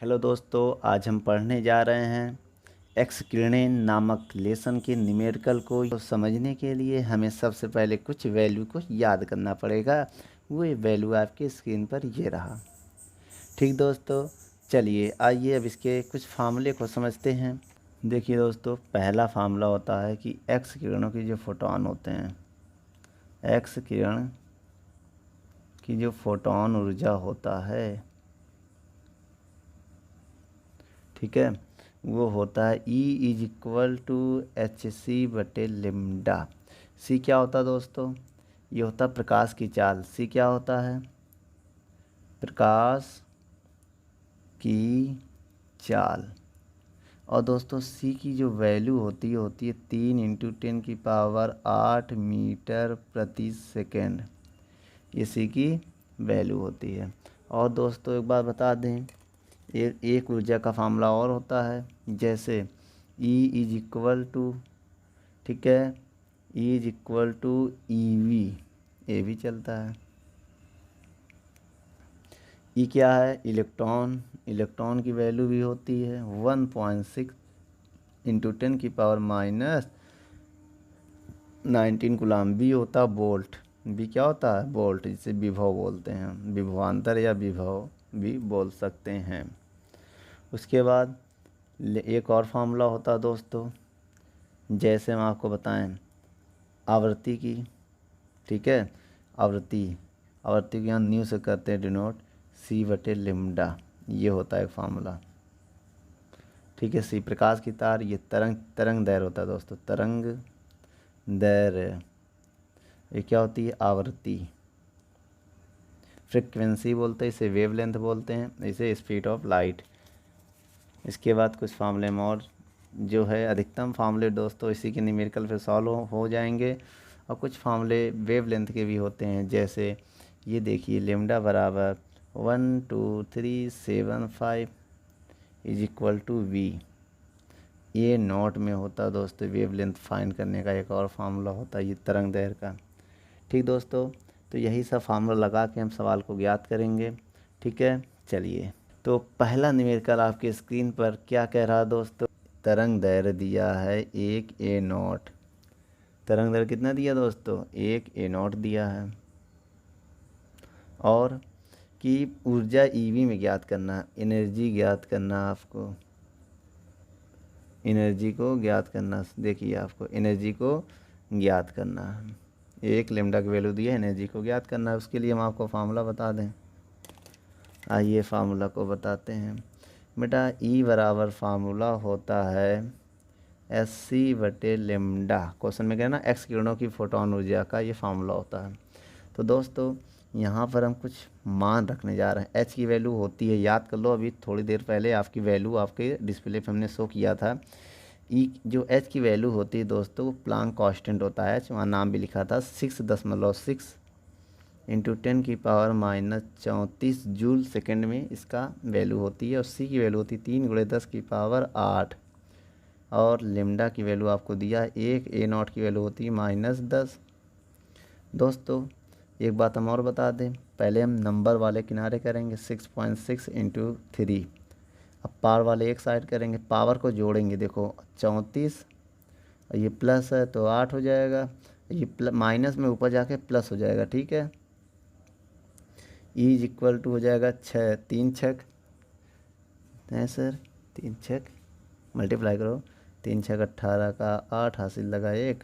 Hello दोस्तों, आज हम पढ़ने जा रहे हैं एक्स किरणें नामक लेसन के न्यूमेरिकल को समझने के लिए हमें सबसे पहले कुछ वैल्यू को याद करना पड़ेगा। वो वैल्यू आपके स्क्रीन पर ये रहा। ठीक दोस्तों, चलिए आइए अब इसके कुछ फार्मूले को समझते हैं। देखिए दोस्तों, पहला फार्मूला होता है कि एक्स किरणों की जो फोटोन होते हैं, एक्स किरण की जो फोटोन ऊर्जा होता है, ठीक है, वो होता है E=hc/λ। सी क्या होता है दोस्तों? ये होता है प्रकाश की चाल। सी क्या होता है? प्रकाश की चाल। और दोस्तों सी की जो वैल्यू होती है 3 × 10⁸ मीटर प्रति सेकेंड। ये सी की वैल्यू होती है। और दोस्तों एक बात बता दें, एक ऊर्जा का फार्मूला और होता है, जैसे E=, ठीक है, E=EV। ए भी चलता है। ई क्या है? इलेक्ट्रॉन। इलेक्ट्रॉन की वैल्यू भी होती है 1.6 × 10⁻19 कूलाम। बी होता है वोल्ट। बी क्या होता है? वोल्ट, जिसे विभव बोलते हैं। विभवांतर या विभव भी बोल सकते हैं। उसके बाद एक और फार्मूला होता है दोस्तों, जैसे हम आपको बताएं आवृत्ति की, ठीक है, आवृत्ति को यहाँ न्यू से करते हैं डिनोट, C/λ। ये होता है एक फार्मूला, ठीक है। सी प्रकाश की तार, ये तरंग दैर्घ्य होता है दोस्तों, तरंग दैर्घ्य। ये क्या होती है? आवृत्ति। फ्रिक्वेंसी बोलते हैं इसे, वेवलेंथ बोलते हैं इसे, स्पीड ऑफ लाइट। इसके बाद कुछ फार्मूले में और जो है अधिकतम फार्मूले दोस्तों इसी के न्यूमेरिकल पे सॉल्व हो जाएंगे। और कुछ फार्मूले वेवलेंथ के भी होते हैं, जैसे ये देखिए λ = 12375 = V। ये नॉट में होता है दोस्तों। वेवलेंथ फाइंड करने का एक और फार्मूला होता है ये तरंग दैर्घ्य का। ठीक दोस्तों, तो यही सब फार्मूला लगा के हम सवाल को ज्ञात करेंगे। ठीक है, चलिए। तो पहला न्यूमेरिकल आपके स्क्रीन पर क्या कह रहा है दोस्तों? तरंग दैर्घ्य दिया है 1 A0। तरंग दैर्घ्य कितना दिया दोस्तों? 1 A0 दिया है। और कि ऊर्जा EV में ज्ञात करना, एनर्जी ज्ञात करना, आपको एनर्जी को ज्ञात करना। देखिए आपको एनर्जी को ज्ञात करना है। 1 λ की वैल्यू दी है, एनर्जी को ज्ञात करना है। उसके लिए हम आपको फार्मूला बता दें। आइए फार्मूला को बताते हैं बेटा। ई बराबर फार्मूला होता है hc/λ। क्वेश्चन में कहना एक्स किरणों की फोटोन ऊर्जा का ये फार्मूला होता है। तो दोस्तों यहाँ पर हम कुछ मान रखने जा रहे हैं। एच की वैल्यू होती है, याद कर लो, अभी थोड़ी देर पहले आपकी वैल्यू आपके डिस्प्ले पे हमने शो किया था। ई जो एच की वैल्यू होती है दोस्तों, वो प्लांक कांस्टेंट होता है। वहाँ नाम भी लिखा था 6.6 × 10⁻34 जूल सेकेंड में इसका वैल्यू होती है। और सी की वैल्यू होती है 3 × 10⁸। और λ की वैल्यू आपको दिया है 1 A0 की वैल्यू होती है -10। दोस्तों एक बात हम और बता दें, पहले हम नंबर वाले किनारे करेंगे 6.6 × 3। अब पावर वाले एक साइड करेंगे, पावर को जोड़ेंगे। देखो 34, ये प्लस है तो 8 हो जाएगा, ये माइनस में ऊपर जाके प्लस हो जाएगा, ठीक है। E= हो जाएगा 6, 3 छक है सर, 3 छक मल्टीप्लाई करो, 3 छक 18 का 8 हासिल लगा 1,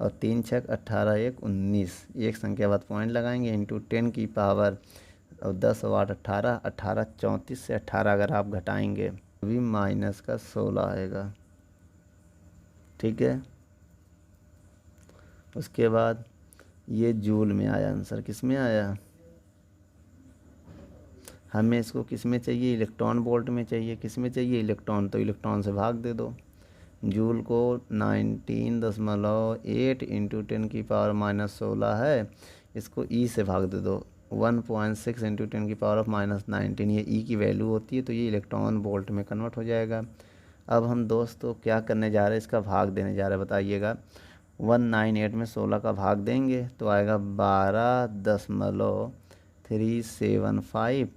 और 3 छक 18 1 19। एक संख्या बाद पॉइंट लगाएंगे, इंटू 10 की पावर और 10 और 8 18, 18 34 से 18 अगर आप घटाएंगे अभी -16 आएगा, ठीक है। उसके बाद ये जूल में आया आंसर। किस में आया? हमें इसको किस में चाहिए? इलेक्ट्रॉन वोल्ट में चाहिए। किस में चाहिए? इलेक्ट्रॉन। तो इलेक्ट्रॉन से भाग दे दो। जूल को 19.8 × 10⁻16 है, इसको ई से भाग दे दो 1.6 × 10⁻19। ये ई की वैल्यू होती है, तो ये इलेक्ट्रॉन वोल्ट में कन्वर्ट हो जाएगा। अब हम दोस्तों क्या करने जा रहे हैं? इसका भाग देने जा रहे हैं। बताइएगा 198 में 16 का भाग देंगे तो आएगा 12.375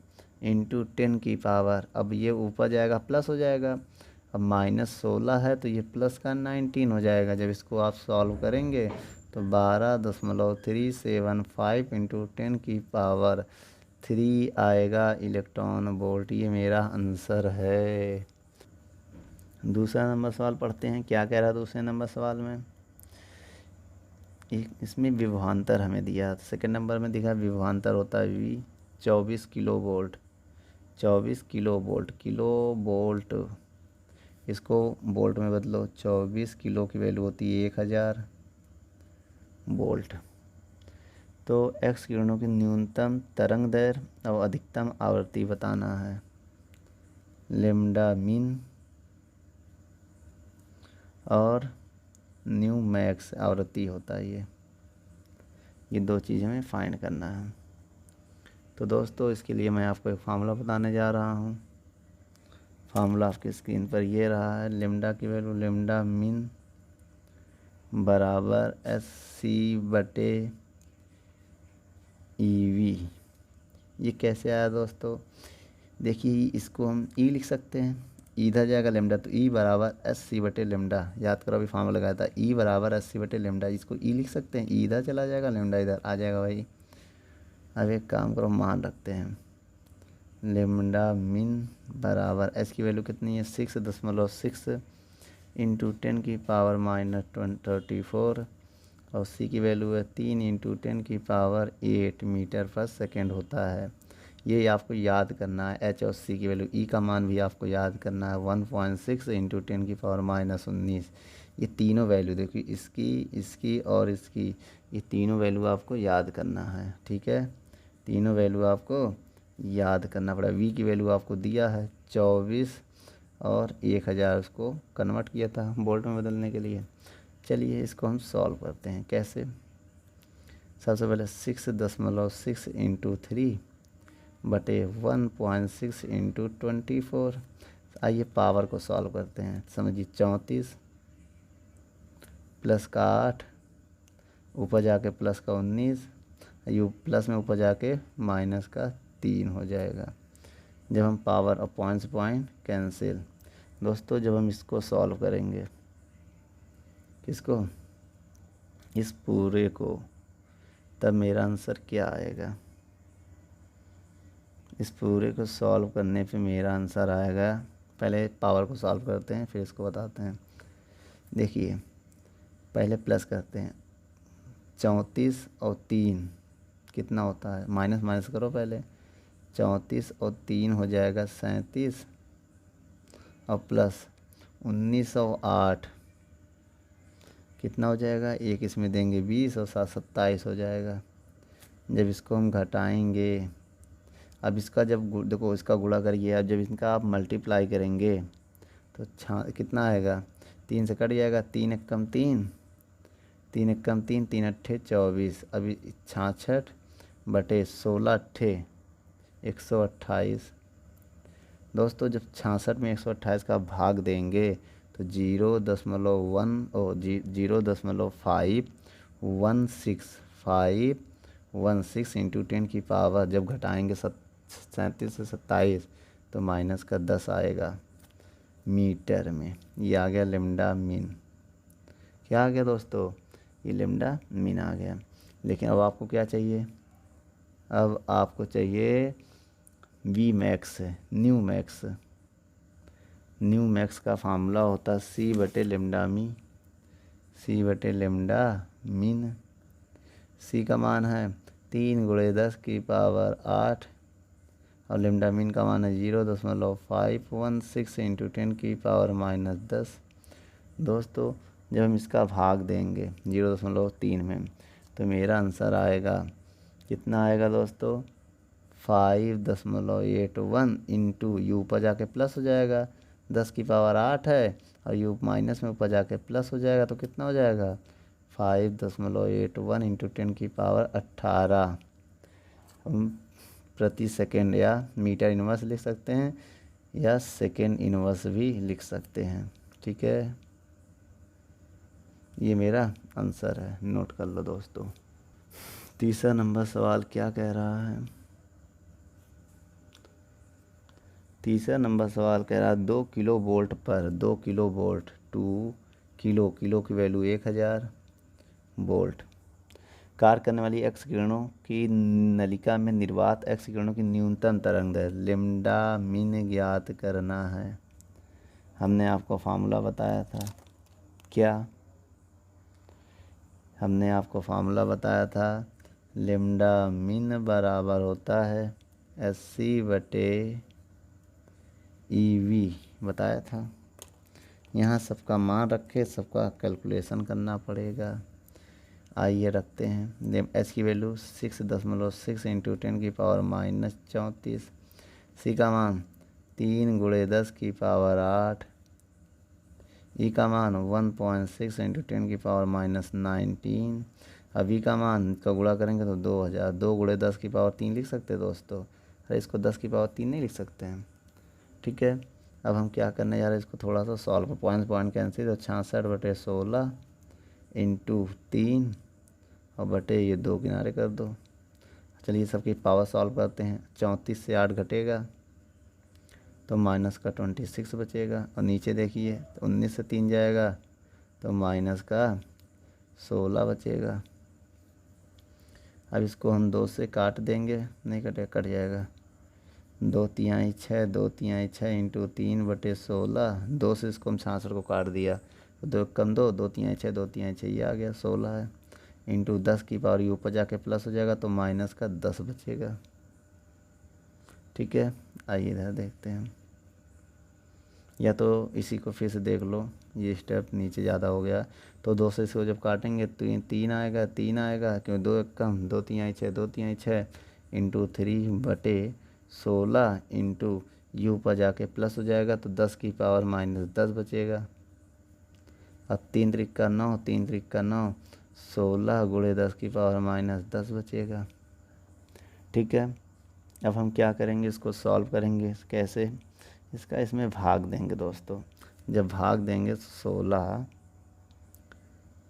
इंटू 10 की पावर, अब ये ऊपर जाएगा प्लस हो जाएगा, अब -16 है तो ये प्लस का 19 हो जाएगा। जब इसको आप सॉल्व करेंगे तो 12.375 इंटू 10 की पावर 3 आएगा इलेक्ट्रॉन वोल्ट। ये मेरा आंसर है। दूसरा नंबर सवाल पढ़ते हैं, क्या कह रहा है दूसरे नंबर सवाल में। एक इसमें विभवांतर हमें दिया, सेकंड नंबर में दिखा विभवांतर होता है V 24 kilo volt. 24 kilo volt, kilo volt इसको वोल्ट में बदलो, 24 किलो की वैल्यू होती है 1000 वोल्ट। तो एक्स किरणों की न्यूनतम तरंग दैर्घ्य और अधिकतम आवृत्ति बताना है। लेम्डा मीन और न्यू मैक्स आवृत्ति होता है ये दो चीज़ें हमें फाइंड करना है। तो दोस्तों इसके लिए मैं आपको एक फार्मूला बताने जा रहा हूँ। फार्मूला आपकी स्क्रीन पर ये रहा है। लेम्डा की वैल्यू लेम्डा मीन बराबर SC/EV। ये कैसे आया दोस्तों, देखिए इसको हम E लिख सकते हैं, इधर जाएगा लेम्डा तो E बराबर SC/लेम्डा, याद करो अभी फार्मूला लगाया था, E बराबर SC/लेम्डा, इसको E लिख सकते हैं, E इधर चला जाएगा लेम्डा इधर आ जाएगा भाई। अब एक काम करो, मान रखते हैं लेम्डा मीन बराबर S की वैल्यू कितनी है 6.6 इंटू 10 की पावर -34 और C की वैल्यू है 3 इंटू 10 की पावर 8 मीटर पर सेकेंड होता है। ये आपको याद करना है, H और C की वैल्यू, E का मान भी आपको याद करना है 1.6 इंटू 10 की पावर -19। ये तीनों वैल्यू देखिए, इसकी और इसकी, ये तीनों वैल्यू आपको याद करना है। ठीक है, तीनों वैल्यू आपको याद करना पड़ा। V की वैल्यू आपको दिया है 24 और 1000 उसको कन्वर्ट किया था वोल्ट में बदलने के लिए। चलिए इसको हम सॉल्व करते हैं। कैसे, सबसे पहले 6.6 इंटू 3 बटे 1.6 इंटू 24। आइए पावर को सॉल्व करते हैं। समझिए 34 प्लस का 8 ऊपर जाके प्लस का 19, यू प्लस में ऊपर जाके माइनस का 3 हो जाएगा। जब हम पावर और पॉइंट से पॉइंट कैंसिल। दोस्तों जब हम इसको सॉल्व करेंगे, किसको, इस पूरे को, तब मेरा आंसर क्या आएगा। इस पूरे को सॉल्व करने पे मेरा आंसर आएगा, पहले पावर को सॉल्व करते हैं फिर इसको बताते हैं। देखिए पहले प्लस करते हैं, 34 और 3 कितना होता है, माइनस माइनस करो पहले, 34 और 3 हो जाएगा 37 और प्लस 1908 कितना हो जाएगा, एक इसमें देंगे 20 और 7 27 हो जाएगा। जब इसको हम घटाएंगे, अब इसका जब देखो इसका गुणा करिए, अब जब इनका आप मल्टीप्लाई करेंगे तो कितना आएगा, 3 से कट जाएगा, 3 एकम 3, 3 एकम 3, 3 अट्ठे 24, अभी 66 बटे 16 अट्ठे 128। दोस्तों जब 66 में 128 का भाग देंगे तो 0.1 और 0.516 इंटू 10 की पावर, जब घटाएंगे 37 से 27 तो माइनस का 10 आएगा मीटर में। ये आ गया लेम्डा मीन। क्या आ गया दोस्तों, ये लेम्डा मीन आ गया। लेकिन अब आपको क्या चाहिए, अब आपको चाहिए v max, nu max. Nu max का फार्मूला होता है C/लेम्डा मी, C/लेम्डा मीन। C का मान है 3 × 10 की पावर 8 और लेम्डा मीन का मान है 0.516 इंटू 10 की पावर -10। दोस्तों जब हम इसका भाग देंगे 0.3 में तो मेरा आंसर आएगा, कितना आएगा दोस्तों, 5.81 इंटू यू ऊपर जाके प्लस हो जाएगा, 10 की पावर 8 है और यू माइनस में ऊपर जाके प्लस हो जाएगा तो कितना हो जाएगा, 5.81 इंटू 10 की पावर 18 प्रति सेकेंड, या मीटर इनवर्स लिख सकते हैं या सेकेंड इनवर्स भी लिख सकते हैं। ठीक है, ये मेरा आंसर है, नोट कर लो दोस्तों। तीसरा नंबर सवाल क्या कह रहा है, तीसरा नंबर सवाल कह रहा है 2 किलो वोल्ट पर 2 किलो वोल्ट 2 किलो किलो की वैल्यू 1000 वोल्ट कार्य करने वाली एक्स किरणों की नलिका में निर्वात एक्स किरणों की न्यूनतम तरंगदैर्घ्य लैम्ब्डा मिन ज्ञात करना है। हमने आपको फार्मूला बताया था क्या? हमने आपको फार्मूला बताया था लैम्ब्डा मिन बराबर होता है SC/EV बताया था। यहाँ सबका मान रखे, सबका कैलकुलेशन करना पड़ेगा। आइए रखते हैं। एच की वैल्यू 6.6 इंटू 10⁻⁻34। सी का मान 3 × 10⁸। ई का मान 1.6 इंटू 10⁻⁻19। अब ई का मान का गुणा करेंगे तो 2000। 2 × 10⁻3 लिख सकते हैं दोस्तों। अरे इसको 10⁻3 नहीं लिख सकते हैं, ठीक है। अब हम क्या करने जा रहे हैं, इसको थोड़ा सा सॉल्व, पॉइंट कैंसिल, तो 66/16 इंटू 3 और बटे ये 2 किनारे कर दो। चलिए सबकी पावर सॉल्व करते हैं। 34 से 8 घटेगा तो माइनस का 26 बचेगा, और नीचे देखिए तो 19 से 3 जाएगा तो माइनस का 16 बचेगा। अब इसको हम 2 से काट देंगे, नहीं कट जाएगा। 2 तिहाई 6, 2 तिहाई 6 इंटू 3/16। 2 से इसको हम 66 को काट दिया तो 2 कम 2, 2 तिहाई 6, 2 तिहाई 6 ये आ गया 16 है। इंटू 10 की पावर यू ऊपर जाके प्लस हो जाएगा तो माइनस का 10 बचेगा, ठीक है। आइए इधर देखते हैं, या तो इसी को फिर से देख लो, ये स्टेप नीचे ज़्यादा हो गया तो 2 से इसको जब काटेंगे तो 3 आएगा, 3 आएगा क्योंकि 2 एक कम, 2 तिहाई 6, 2 तिहाई 6 इंटू 3/16 इंटू यू पर जाके प्लस हो जाएगा तो 10 की पावर -10 बचेगा। अब 3 त्रिक 9, 3 त्रिक 9, 16 × 10 की पावर -10 बचेगा, ठीक है। अब हम क्या करेंगे, इसको सॉल्व करेंगे। कैसे? इसका इसमें भाग देंगे दोस्तों। जब भाग देंगे 16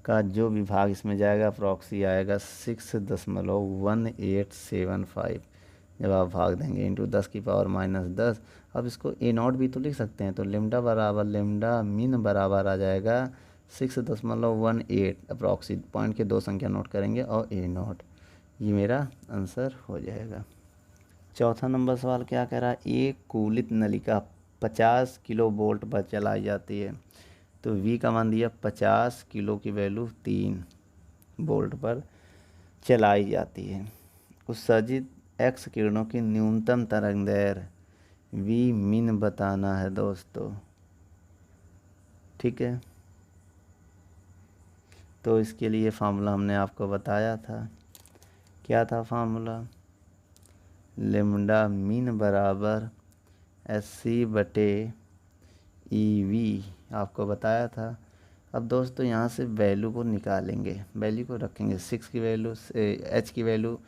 का जो भी भाग इसमें जाएगा प्रॉक्सी आएगा 6.1875। जब आप भाग देंगे इंटू 10 की पावर -10। अब इसको A0 भी तो लिख सकते हैं, तो लैम्ब्डा बराबर लैम्ब्डा मिन बराबर आ जाएगा 6.18 अप्रॉक्सी। पॉइंट के 2 संख्या नोट करेंगे और A0, ये मेरा आंसर हो जाएगा। चौथा नंबर सवाल क्या कह रहा है, एक कूलित नलिका 50 किलो वोल्ट पर चलाई जाती है। तो V का मान दिया 50 किलो की वैल्यू 3 वोल्ट पर चलाई जाती है। उत्सर्जित एक्स किरणों की न्यूनतम तरंगदैर्घ्य V मिन बताना है दोस्तों, ठीक है। तो इसके लिए फार्मूला हमने आपको बताया था, क्या था फार्मूला? लैम्ब्डा मिन बराबर SC/EV आपको बताया था। अब दोस्तों यहाँ से वैल्यू को निकालेंगे, वैल्यू को रखेंगे। 6 की वैल्यू से H की वैल्यू,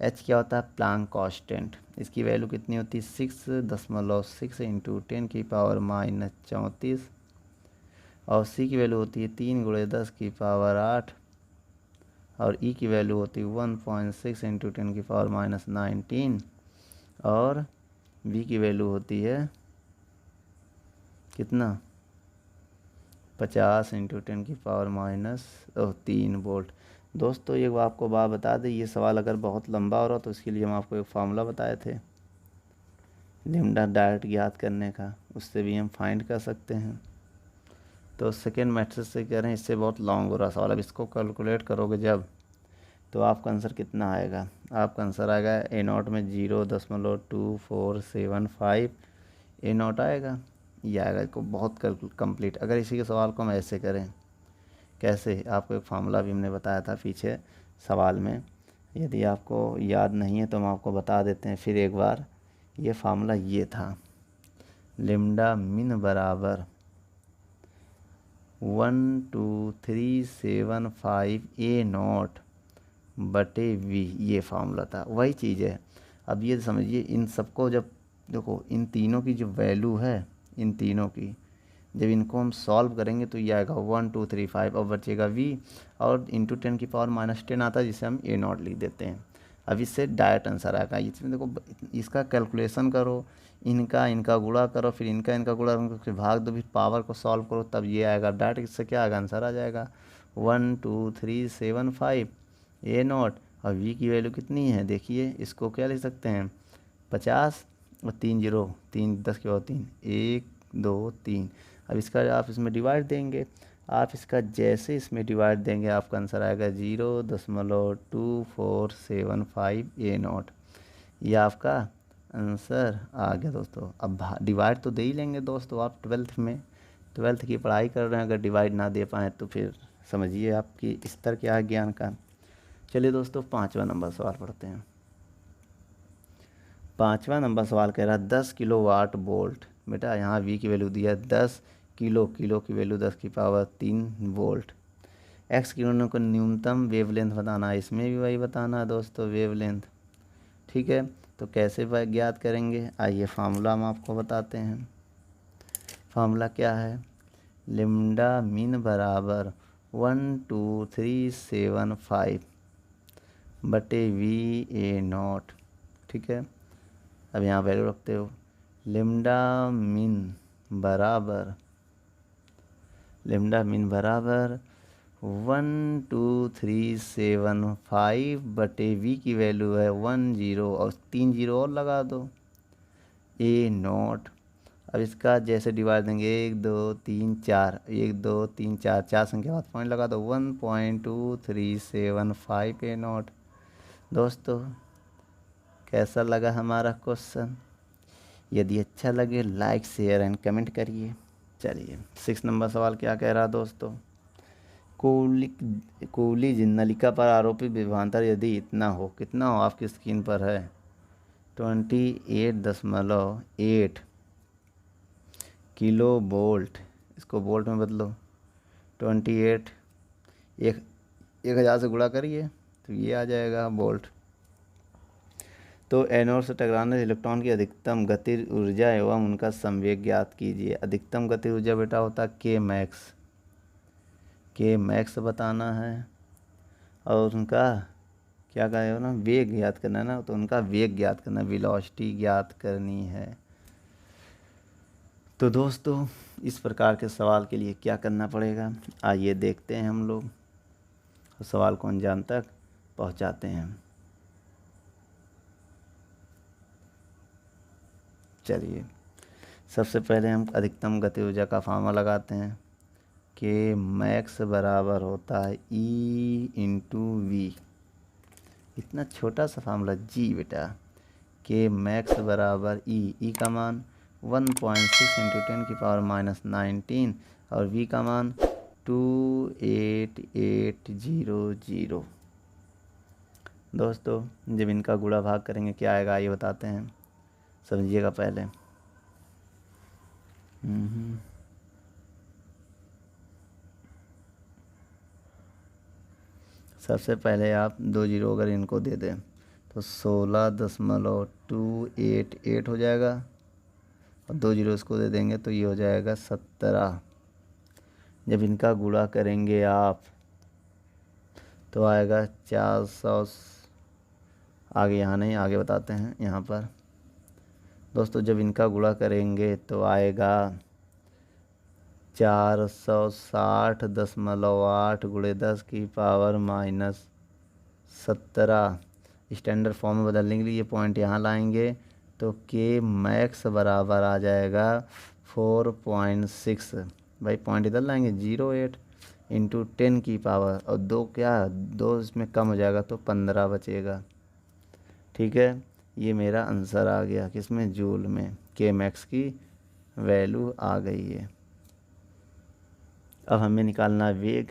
H क्या होता है? Planck constant. इसकी वैल्यू कितनी होती है? 6.6 इंटू 10 की पावर -34। और C की वैल्यू होती है 3 × 10 की पावर 8। और E की वैल्यू होती है 1.6 इंटू 10 की पावर -19। और V की वैल्यू होती है कितना? 50 इंटू 10 की पावर -3 वोल्ट। दोस्तों एक आपको बात बता दें, ये सवाल अगर बहुत लंबा हो रहा तो इसके लिए हम आपको एक फार्मूला बताए थे लैम्ब्डा डायरेक्ट ज्ञात करने का, उससे भी हम फाइंड कर सकते हैं। तो सेकेंड मेथड से कह रहे हैं, इससे बहुत लॉन्ग हो रहा सवाल। अब इसको कैलकुलेट करोगे जब, तो आपका आंसर कितना आएगा? आपका आंसर आएगा A0 में 0.2475 A0 आएगा, ये आएगा। इसको बहुत कंप्लीट। अगर इसी के सवाल को हम ऐसे करें, कैसे? आपको एक फार्मूला भी हमने बताया था पीछे सवाल में, यदि आपको याद नहीं है तो हम आपको बता देते हैं फिर एक बार। ये फार्मूला ये था, लैम्ब्डा मिन बराबर 12375 A0 बटे V, ये फार्मूला था, वही चीज़ है। अब ये समझिए, इन सबको जब देखो, इन तीनों की जो वैल्यू है, इन तीनों की जब इनको हम सॉल्व करेंगे तो ये आएगा 1235 और बचेगा V, और इंटू 10 की पावर -10 आता है जिसे हम A0 लिख देते हैं। अब इससे डायरेक्ट आंसर आएगा। इसमें देखो इसका कैलकुलेशन करो, इनका गुणा करो, फिर इनका गुणा करो, फिर भाग दो, फिर पावर को सॉल्व करो, तब ये आएगा डायरेक्ट। इससे क्या आएगा, आंसर आ जाएगा 12375 ए नॉट। और वी की वैल्यू कितनी है देखिए, इसको क्या लिख सकते हैं 50 और 3 जीरो, 3 10 के बाद 3 1 2 3। अब इसका आप इसमें डिवाइड देंगे, आप इसका जैसे इसमें डिवाइड देंगे आपका आंसर आएगा 0.2475 ए नॉट। ये आपका आंसर आ गया दोस्तों। अब डिवाइड तो दे ही लेंगे दोस्तों, आप ट्वेल्थ की पढ़ाई कर रहे हैं, अगर डिवाइड ना दे पाएँ तो फिर समझिए आपकी स्तर क्या है ज्ञान का। चलिए दोस्तों 5वां नंबर सवाल पढ़ते हैं। 5वां नंबर सवाल कह रहा है 10 किलो वाट वोल्ट। बेटा यहाँ वी की वैल्यू दिया 10 किलो की वैल्यू 10 की पावर 3 वोल्ट। एक्स किरणों को न्यूनतम वेवलेंथ बताना है, इसमें भी वही बताना है दोस्तों वेवलेंथ। ठीक है, तो कैसे ज्ञात करेंगे, आइए फार्मूला हम आपको बताते हैं। फार्मूला क्या है, लिम्डा मीन बराबर 12375 बटे वी ए नॉट। ठीक है, अब यहाँ वैल्यू रखते हो, लिम्डा मीन बराबर 12375 बटे वी की वैल्यू है 10 और 3 जीरो और लगा दो ए नॉट। अब इसका जैसे डिवाइड देंगे 1 2 3 4, 1 2 3 4, 4 संख्या बाद पॉइंट लगा दो 1.2375 ए नॉट। दोस्तों कैसा लगा हमारा क्वेश्चन, यदि अच्छा लगे लाइक शेयर एंड कमेंट करिए। चलिए 6 नंबर सवाल क्या कह रहा दोस्तों, कोलिज नलिका पर आरोपित विभवांतर यदि इतना हो, कितना हो आपकी स्क्रीन पर है 28.8 किलो वोल्ट। इसको वोल्ट में बदलो, 28 1000 से गुणा करिए तो ये आ जाएगा वोल्ट। तो एनोड से टकराने से इलेक्ट्रॉन की अधिकतम गतिज ऊर्जा एवं उनका संवेग ज्ञात कीजिए। अधिकतम गतिज ऊर्जा बेटा होता है के मैक्स बताना है, और उनका क्या कहे हो ना, वेग ज्ञात करना है ना, तो उनका वेग ज्ञात करना, वेलोसिटी ज्ञात करनी है। तो दोस्तों इस प्रकार के सवाल के लिए क्या करना पड़ेगा, आइए देखते हैं हम लोग, सवाल को अंजाम तक पहुंचाते हैं। चलिए सबसे पहले हम अधिकतम गति ऊर्जा का फार्मूला लगाते हैं, के मैक्स बराबर होता है ई इंटू वी। इतना छोटा सा फार्मूला जी बेटा, के मैक्स बराबर ई का मान 1.6 इंटू 10 की पावर -19 और वी का मान 28800। दोस्तों जब इनका गुणा भाग करेंगे क्या आएगा ये बताते हैं, समझिएगा पहले। सबसे पहले आप 2 जीरो अगर इनको दे दें तो 16.288 हो जाएगा, और 2 जीरो इसको दे देंगे तो ये हो जाएगा 17। जब इनका गुणा करेंगे आप तो आएगा 400, आगे यहाँ नहीं, आगे बताते हैं यहाँ पर। दोस्तों जब इनका गुणा करेंगे तो आएगा 460.8 गुणे 10 की पावर -17। स्टैंडर्ड फॉर्म में बदलने के लिए ये पॉइंट यहाँ लाएंगे तो के मैक्स बराबर आ जाएगा 4.6। भाई पॉइंट इधर लाएंगे 08 इंटू 10 की पावर, और 2 इसमें कम हो जाएगा तो 15 बचेगा। ठीक है, ये मेरा आंसर आ गया किसमें, जूल में। के मैक्स की वैल्यू आ गई है। अब हमें निकालना है वेग।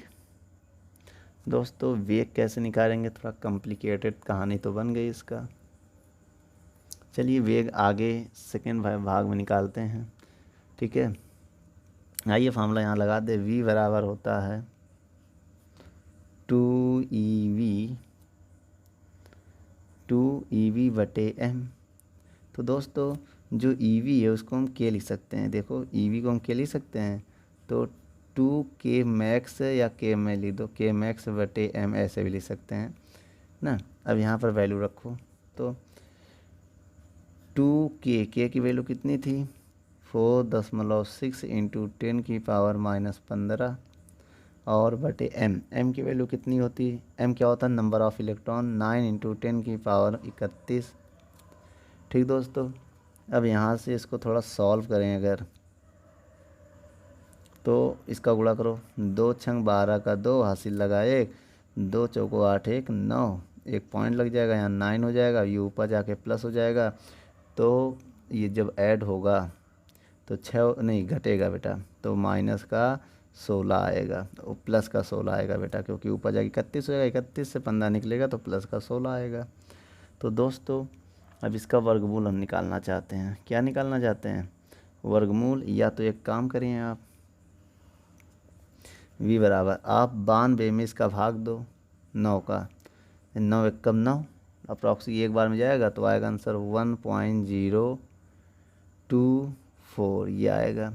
दोस्तों वेग कैसे निकालेंगे, थोड़ा कॉम्प्लिकेटेड कहानी तो बन गई इसका। चलिए वेग आगे सेकेंड भाग में निकालते हैं। ठीक है, आइए फार्मूला यहाँ लगा दे, v बराबर होता है 2EV बटे m। तो दोस्तों जो EV है उसको हम के लिख सकते हैं, देखो EV को हम के लिख सकते हैं, तो 2k मैक्स या के में लिख दो, के मैक्स बटे m ऐसे भी लिख सकते हैं ना। अब यहाँ पर वैल्यू रखो तो 2k की वैल्यू कितनी थी 4.6 इंटू 10 की पावर -15 और बटे m की वैल्यू कितनी होती है m क्या होता है नंबर ऑफ इलेक्ट्रॉन 9 इंटू 10 की पावर 31। ठीक दोस्तों, अब यहाँ से इसको थोड़ा सॉल्व करें अगर तो इसका गुणा करो 2 छंग 12 का 2 हासिल लगा 1 2 चौको 8 1 9 एक पॉइंट लग जाएगा यहाँ 9 हो जाएगा ये ऊपर जाके प्लस हो जाएगा। तो ये जब ऐड होगा तो 6 नहीं घटेगा बेटा तो माइनस का 16 आएगा और प्लस का 16 आएगा बेटा क्योंकि ऊपर जाके 31 हो जाएगा 31 से 15 निकलेगा तो प्लस का 16 आएगा। तो दोस्तों अब इसका वर्गमूल हम निकालना चाहते हैं। क्या निकालना चाहते हैं वर्गमूल, या तो एक काम करिए आप v बराबर आप 92 में इसका भाग दो 9 का 9 एकम 9 अप्रॉक्सी एक बार में जाएगा तो आएगा आंसर 1.024 ये आएगा।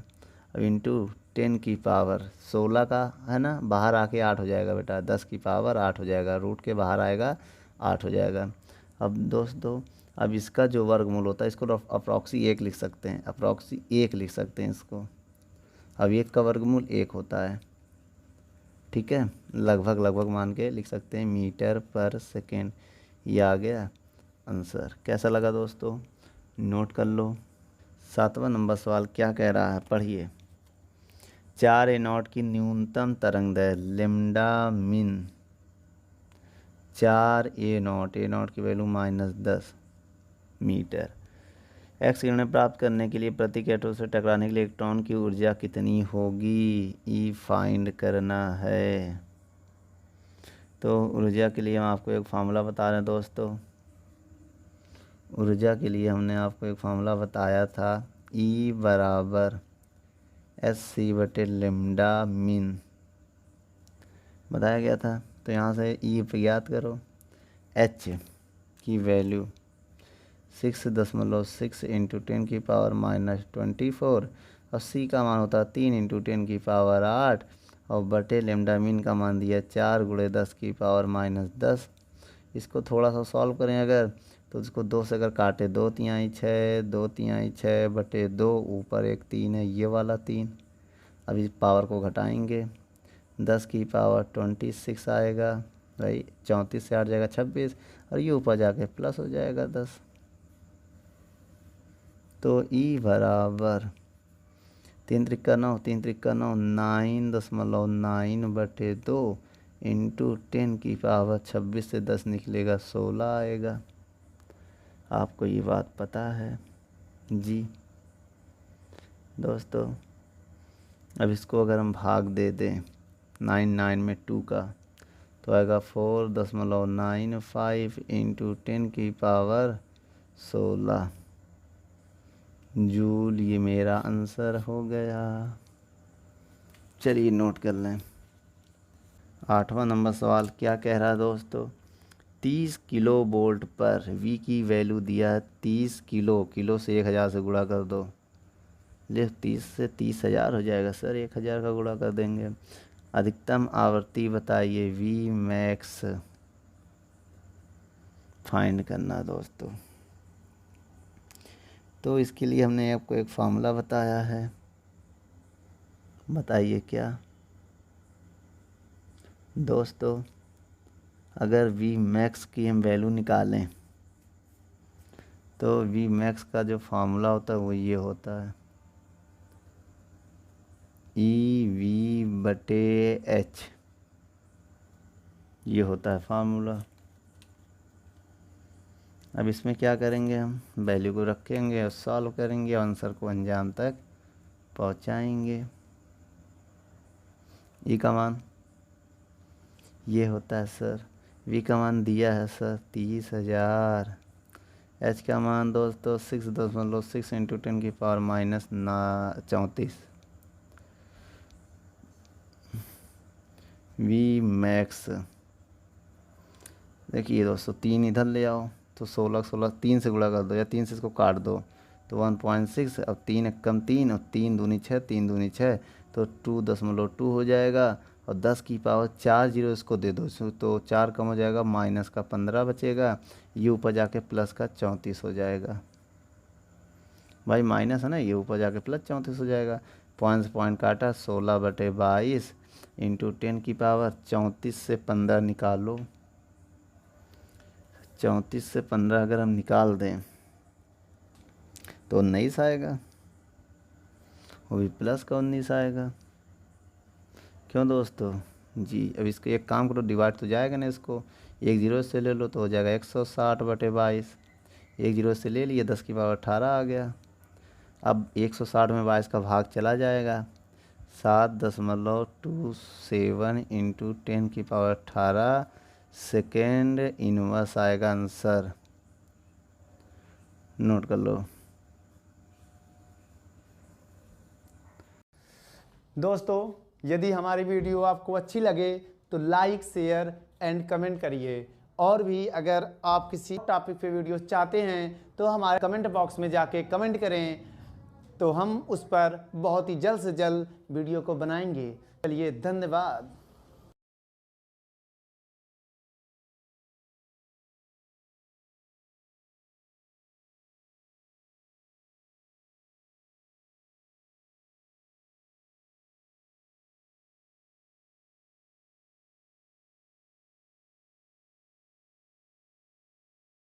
अब इंटू 10 की पावर 16 का है ना बाहर आके 8 हो जाएगा बेटा 10 की पावर 8 हो जाएगा रूट के बाहर आएगा 8 हो जाएगा। अब दोस्तों अब इसका जो वर्गमूल होता है इसको अप्रॉक्सी 1 लिख सकते हैं अप्रॉक्सी 1 लिख सकते हैं इसको। अब 1 का वर्गमूल 1 होता है ठीक है लगभग मान के लिख सकते हैं मीटर पर सेकेंड ये आ गया आंसर। कैसा लगा दोस्तों नोट कर लो। 7वां नंबर सवाल क्या कह रहा है पढ़िए 4a0 की न्यूनतम तरंग दैर्घ्य लेम्डा मिन 4a0 की वैल्यू -10 मीटर एक्स किरणें प्राप्त करने के लिए प्रति कैथोड से टकराने के लिए इलेक्ट्रॉन की ऊर्जा कितनी होगी ई फाइंड करना है। तो ऊर्जा के लिए हम आपको एक फार्मूला बता रहे हैं दोस्तों। ऊर्जा के लिए हमने आपको एक फार्मूला बताया था ई बराबर Sc/λ मिन बताया गया था। तो यहाँ से ई ज्ञात करो एच की वैल्यू 6.6 इंटू 10 की पावर -24 और सी का मान होता है 3 इंटू 10 की पावर 8 और बटे लेमडा मीन का मान दिया 4 गुणे 10 की पावर -10। इसको थोड़ा सा सॉल्व करें अगर तो इसको 2 से अगर काटे 2 तिहाई 6 2 तिहाई 6 बटे 2 ऊपर एक 3 है ये वाला 3। अब इस पावर को घटाएंगे 10 की पावर 26 आएगा भाई 34 से 8 जाएगा 26 और ये ऊपर जाके प्लस हो जाएगा 10। तो ई बराबर 3 त्रिक्का 9 3 त्रिक्का 9 9.9/2 इंटू 10 की पावर 26 से 10 निकलेगा 16 आएगा। आपको ये बात पता है जी दोस्तों। अब इसको अगर हम भाग दे दें 9 में 2 का तो आएगा 4.95 इंटू 10 की पावर 16 जूल ये मेरा आंसर हो गया। चलिए नोट कर लें। 8वां नंबर सवाल क्या कह रहा है दोस्तों 30 किलो वोल्ट पर V की वैल्यू दिया है 30 किलो से 1000 से गुणा कर दो ले 30 से 30,000 हो जाएगा सर 1000 का गुणा कर देंगे। अधिकतम आवृत्ति बताइए V मैक्स फाइंड करना दोस्तों। तो इसके लिए हमने आपको एक फार्मूला बताया है बताइए क्या दोस्तों। अगर V मैक्स की हम वैल्यू निकालें तो V मैक्स का जो फार्मूला होता है वो ये होता है EV/H ये होता है फार्मूला। अब इसमें क्या करेंगे हम वैल्यू को रखेंगे और सॉल्व करेंगे आंसर को अंजाम तक पहुंचाएंगे। ई का मान ये होता है सर V का मान दिया है सर 30,000 H का मान दोस्तों 6.6 इंटू 10 की पावर -34 V मैक्स देखिए दोस्तों 3 इधर ले आओ तो 16 3 से गुणा कर दो या 3 से इसको काट दो तो 1.6 अब 3 एकम 3 और 3 दूनी 6 3 दूनी 6 तो 2.2 हो जाएगा और 10 की पावर 4 जीरो इसको दे दो, तो 4 कम हो जाएगा, माइनस का 15 बचेगा, ये ऊपर जाके प्लस का 34 हो जाएगा। भाई माइनस है ना, ये ऊपर जाके प्लस 34 हो जाएगा। पॉइंट से पॉइंट काटा, 16/22 इंटू 10 की पावर 34 से 15 निकालो। 34 से 15 अगर हम निकाल दें तो 19 आएगा, वो भी प्लस का 19 आएगा। क्यों दोस्तों जी? अब इसको एक काम करो, डिवाइड तो जाएगा ना, इसको एक जीरो से ले लो तो हो जाएगा 160/22। एक जीरो से ले लिए, 10 की पावर 18 आ गया। अब 160 में 22 का भाग चला जाएगा, 7.27 इंटू 10 की पावर 18 सेकेंड इनवर्स आएगा आंसर। नोट कर लो दोस्तों। यदि हमारी वीडियो आपको अच्छी लगे तो लाइक, शेयर एंड कमेंट करिए। और भी अगर आप किसी टॉपिक पे वीडियो चाहते हैं तो हमारे कमेंट बॉक्स में जाके कमेंट करें, तो हम उस पर बहुत ही जल्द से जल्द वीडियो को बनाएंगे। चलिए, धन्यवाद।